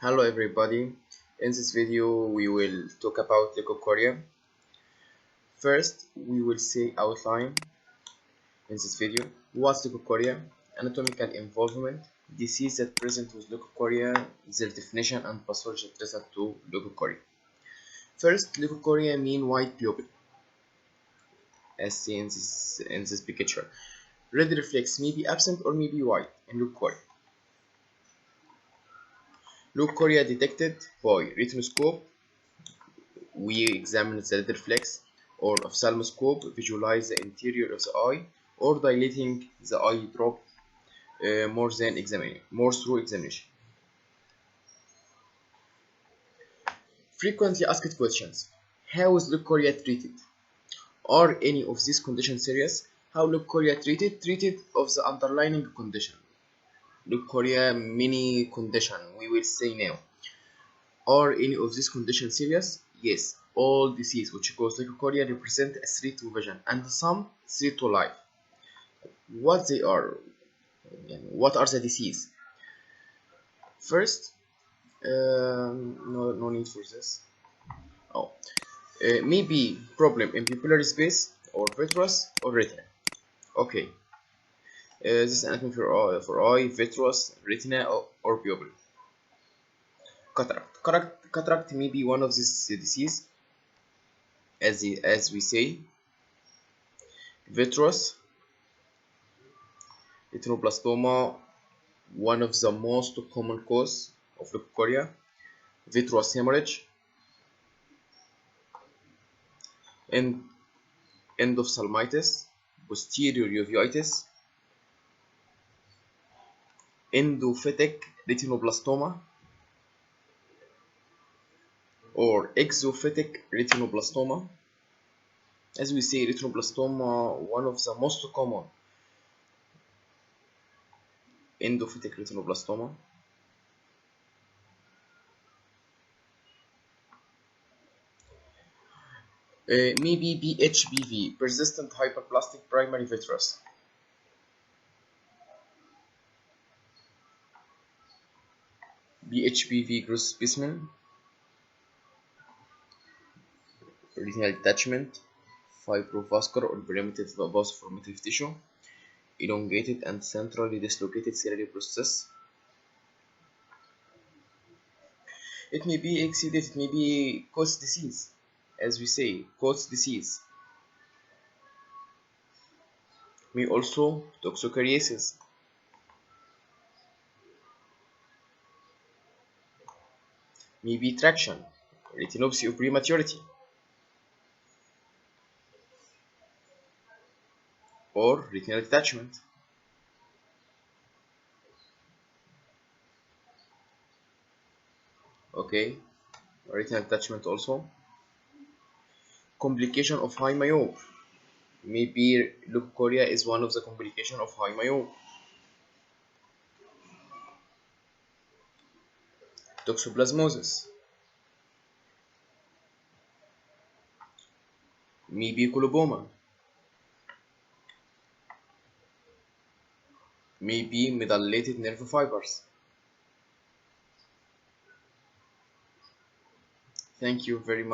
Hello everybody, in this video we will talk about leukocoria. First we will say outline in this video. What's leukocoria? Anatomical involvement, disease that present with leukocoria, their definition and pathology related to leukocoria. First, leukocoria mean white pupil, as seen in this picture. Red reflex may be absent or may be white in leukocoria. Leukocoria detected by retinoscope. We examine the red reflex, or ophthalmoscope, visualize the interior of the eye, or dilating the eye drop more through examination. Frequently asked questions: how is leukocoria treated? Are any of these conditions serious? How leukocoria treated? Treated of the underlying condition. Leukocoria many condition we will say now. Are any of these conditions serious? Yes. All disease which cause leukocoria represent a threat to vision and some threat to life. What they are? What are the disease? First, no need for this. Maybe problem in pupillary space or vitreous or retina. Okay. This is anatomy for eye, vitreous, retina, or pupil. Cataract may be one of these disease, as we say. Vitreous retinoblastoma, one of the most common cause of leukocoria. Vitreous hemorrhage, and endophthalmitis, posterior uveitis, endophytic retinoblastoma, or exophytic retinoblastoma. As we say, retinoblastoma, one of the most common. Endophytic retinoblastoma. Maybe PHPV, persistent hyperplastic primary vitreous. PHPV Gross specimen, retinal detachment, fibrovascular or primitive vasformative tissue, elongated and centrally dislocated ciliary process. It may be exceeded, it may be cause disease, as we say, cause disease. May also toxocariasis. May be traction, retinopathy of prematurity, or retinal detachment. Okay, retinal detachment also. Complication of high myopia. Maybe leukocoria is one of the complications of high myopia. Toxoplasmosis. Maybe coloboma. Maybe medullated nerve fibers. Thank you very much.